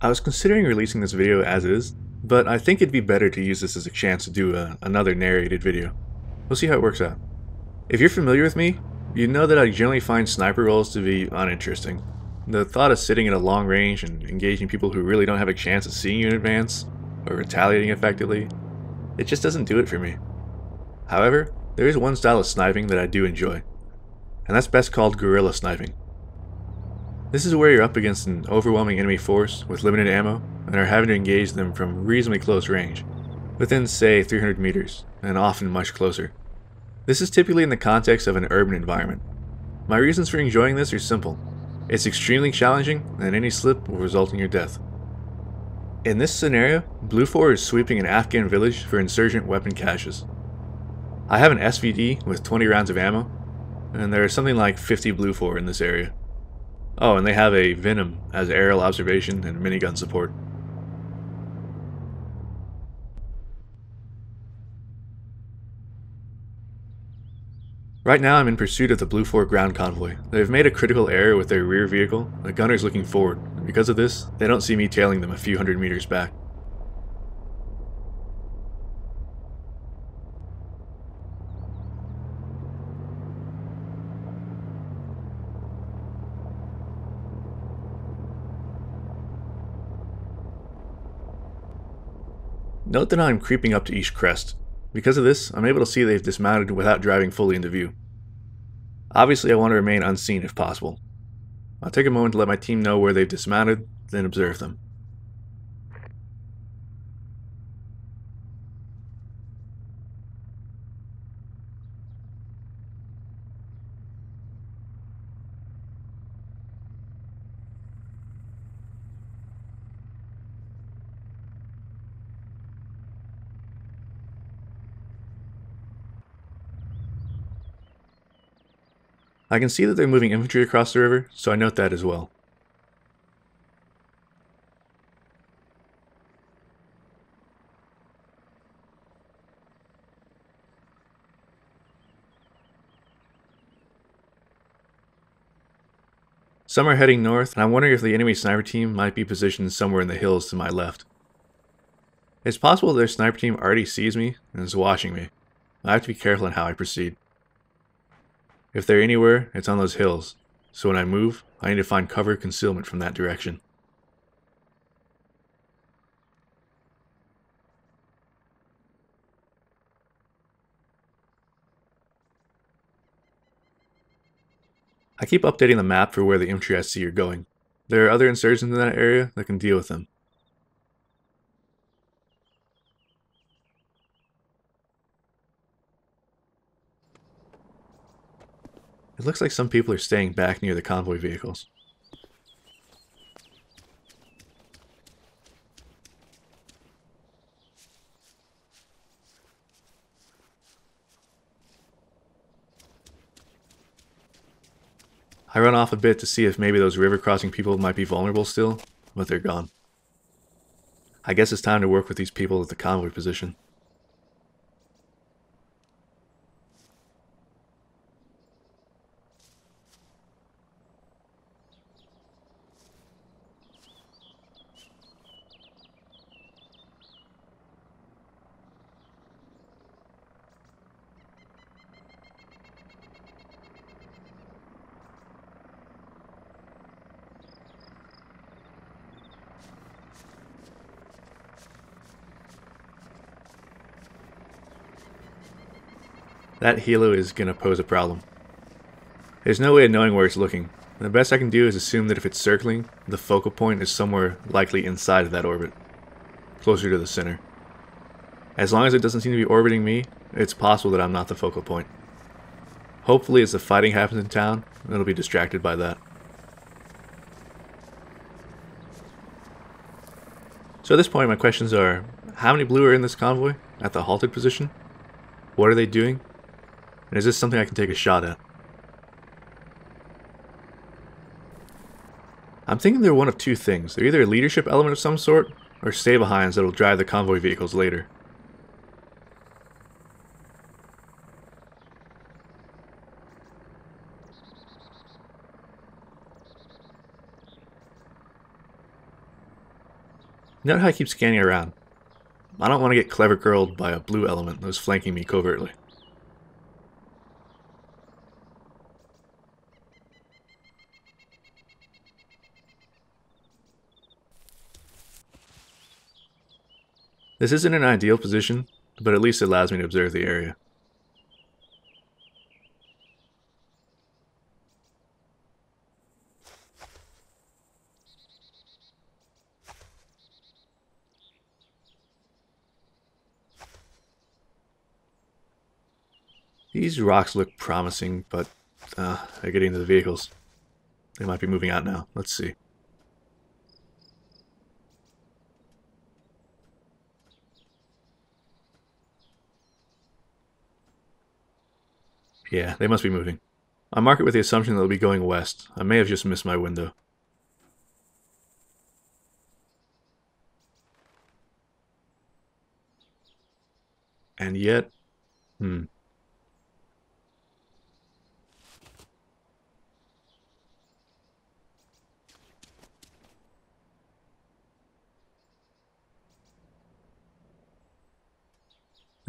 I was considering releasing this video as is, but I think it'd be better to use this as a chance to do another narrated video. We'll see how it works out. If you're familiar with me, you know that I generally find sniper roles to be uninteresting. The thought of sitting at a long range and engaging people who really don't have a chance of seeing you in advance, or retaliating effectively, it just doesn't do it for me. However, there is one style of sniping that I do enjoy, and that's best called guerrilla sniping. This is where you're up against an overwhelming enemy force with limited ammo and are having to engage them from reasonably close range, within say 300 meters, and often much closer. This is typically in the context of an urban environment. My reasons for enjoying this are simple. It's extremely challenging, and any slip will result in your death. In this scenario, Blue 4 is sweeping an Afghan village for insurgent weapon caches. I have an SVD with 20 rounds of ammo, and there are something like 50 Blue 4 in this area. Oh, and they have a Venom as aerial observation and minigun support. Right now I'm in pursuit of the Blue 4 ground convoy. They have made a critical error with their rear vehicle. The gunner's looking forward, and because of this, they don't see me tailing them a few hundred meters back. Note that I'm creeping up to each crest. Because of this, I'm able to see they've dismounted without driving fully into view. Obviously, I want to remain unseen if possible. I'll take a moment to let my team know where they've dismounted, then observe them. I can see that they're moving infantry across the river, so I note that as well. Some are heading north, and I'm wondering if the enemy sniper team might be positioned somewhere in the hills to my left. It's possible that their sniper team already sees me and is watching me. I have to be careful in how I proceed. If they're anywhere, it's on those hills, so when I move, I need to find cover concealment from that direction. I keep updating the map for where the infantry I see are going. There are other insurgents in that area that can deal with them. It looks like some people are staying back near the convoy vehicles. I run off a bit to see if maybe those river crossing people might be vulnerable still, but they're gone. I guess it's time to work with these people at the convoy position. That helo is gonna pose a problem. There's no way of knowing where it's looking. The best I can do is assume that if it's circling, the focal point is somewhere likely inside of that orbit, closer to the center. As long as it doesn't seem to be orbiting me, it's possible that I'm not the focal point. Hopefully as the fighting happens in town, it'll be distracted by that. So at this point my questions are, how many blue are in this convoy, at the halted position? What are they doing? And is this something I can take a shot at? I'm thinking they're one of two things. They're either a leadership element of some sort, or stay-behinds that'll drive the convoy vehicles later. Note how I keep scanning around. I don't want to get clever girled by a blue element that was flanking me covertly. This isn't an ideal position, but at least it allows me to observe the area. These rocks look promising, but they're getting to the vehicles. They might be moving out now. Let's see. Yeah, they must be moving. I mark it with the assumption that they'll be going west. I may have just missed my window. And yet, the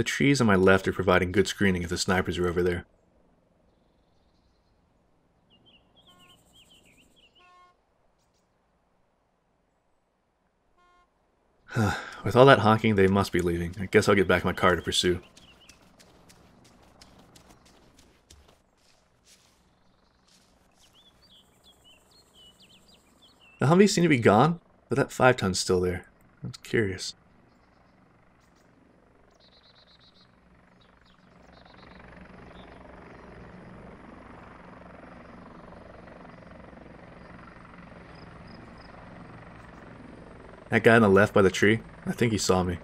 trees on my left are providing good screening if the snipers are over there. With all that honking, they must be leaving. I guess I'll get back in my car to pursue. The Humvees seem to be gone, but that 5-ton's still there. I was curious. That guy on the left by the tree, I think he saw me.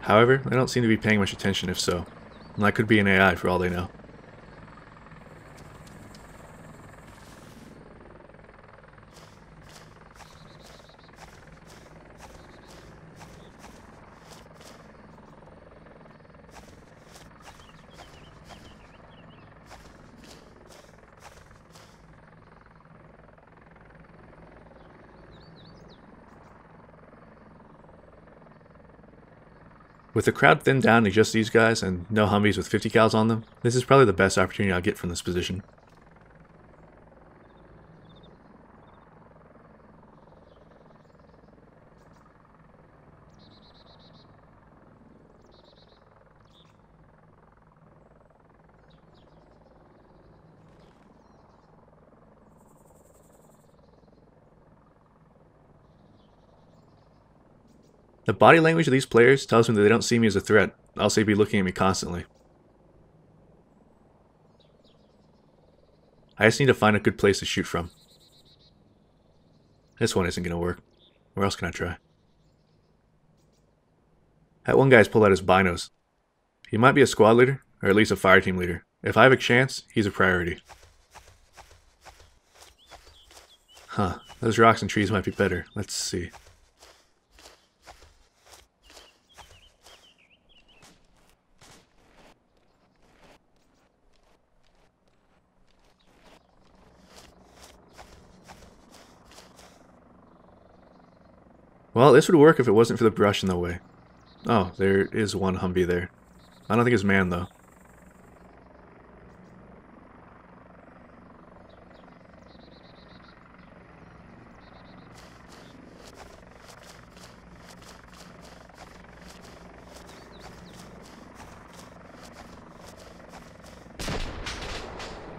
However, they don't seem to be paying much attention if so. And that could be an AI for all they know. With the crowd thinned down to just these guys and no Humvees with 50 cals on them, this is probably the best opportunity I'll get from this position. The body language of these players tells me that they don't see me as a threat, else they'd be looking at me constantly. I just need to find a good place to shoot from. This one isn't going to work. Where else can I try? That one guy's pulled out his binos. He might be a squad leader, or at least a fire team leader. If I have a chance, he's a priority. Huh, those rocks and trees might be better. Let's see. Well, this would work if it wasn't for the brush in the way. Oh, there is one Humvee there. I don't think it's manned, though.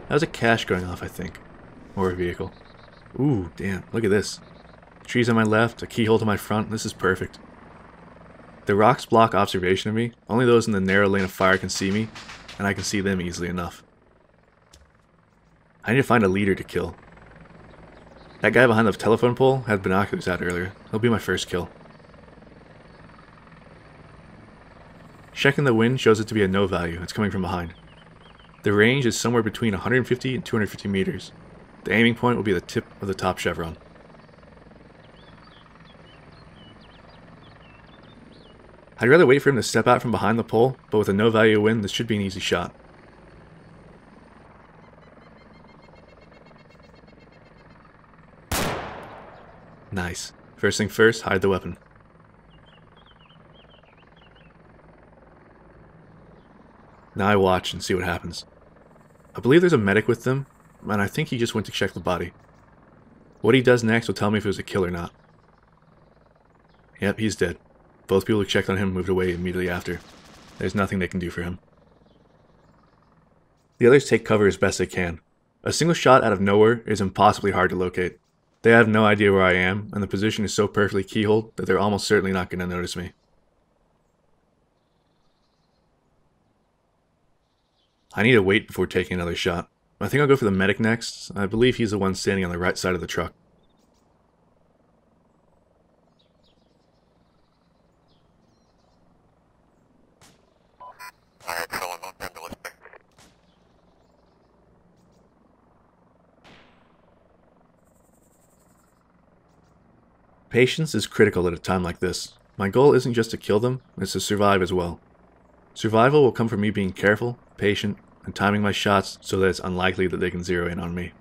That was a cache going off, I think. Or a vehicle. Ooh, damn, look at this. Trees on my left, a keyhole to my front, this is perfect. The rocks block observation of me, only those in the narrow lane of fire can see me, and I can see them easily enough. I need to find a leader to kill. That guy behind the telephone pole had binoculars out earlier, he'll be my first kill. Checking the wind shows it to be a no value, it's coming from behind. The range is somewhere between 150 and 250 meters. The aiming point will be the tip of the top chevron. I'd rather wait for him to step out from behind the pole, but with a no value wind, this should be an easy shot. Nice. First thing first, hide the weapon. Now I watch and see what happens. I believe there's a medic with them, and I think he just went to check the body. What he does next will tell me if it was a kill or not. Yep, he's dead. Both people who checked on him moved away immediately after. There's nothing they can do for him. The others take cover as best they can. A single shot out of nowhere is impossibly hard to locate. They have no idea where I am, and the position is so perfectly keyholed that they're almost certainly not going to notice me. I need to wait before taking another shot. I think I'll go for the medic next. I believe he's the one standing on the right side of the truck. Patience is critical at a time like this. My goal isn't just to kill them, it's to survive as well. Survival will come from me being careful, patient, and timing my shots so that it's unlikely that they can zero in on me.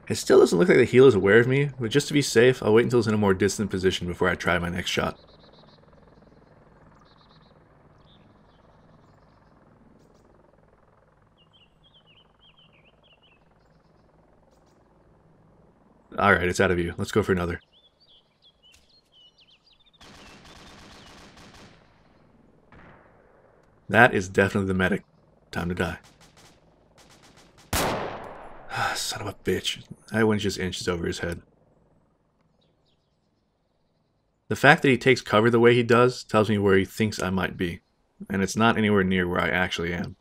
It still doesn't look like the healer is aware of me, but just to be safe, I'll wait until it's in a more distant position before I try my next shot. Alright, it's out of view. Let's go for another. That is definitely the medic. Time to die. Son of a bitch. That went just inches over his head. The fact that he takes cover the way he does tells me where he thinks I might be, and it's not anywhere near where I actually am.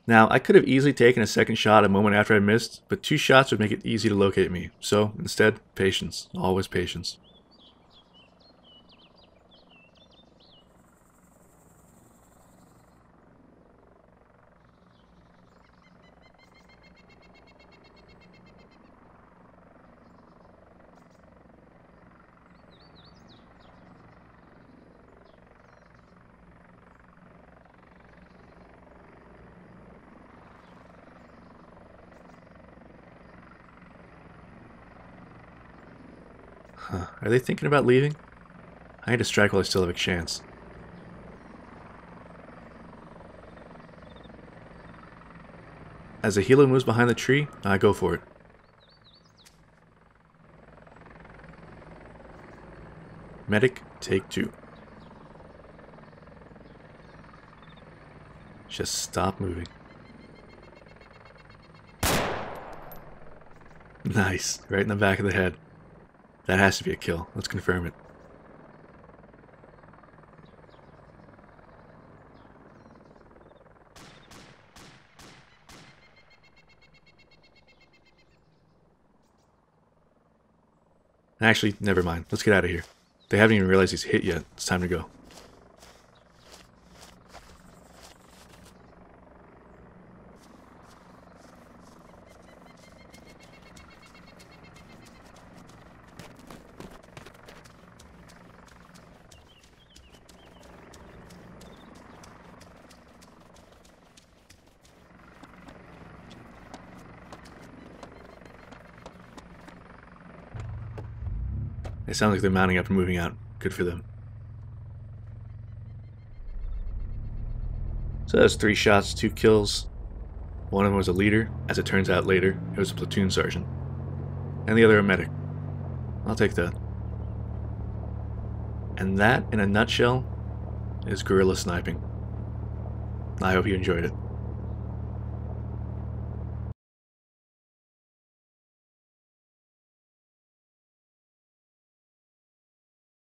Now, I could have easily taken a second shot a moment after I missed, but 2 shots would make it easy to locate me. So, instead, patience. Always patience. Huh. Are they thinking about leaving? I need to strike while I still have a chance. As the healer moves behind the tree, I go for it. Medic, take 2. Just stop moving. Nice, right in the back of the head. That has to be a kill. Let's confirm it. Actually, never mind. Let's get out of here. They haven't even realized he's hit yet. It's time to go. They sound like they're mounting up and moving out. Good for them. So that's 3 shots, 2 kills. One of them was a leader. As it turns out later, it was a platoon sergeant. And the other a medic. I'll take that. And that, in a nutshell, is guerrilla sniping. I hope you enjoyed it.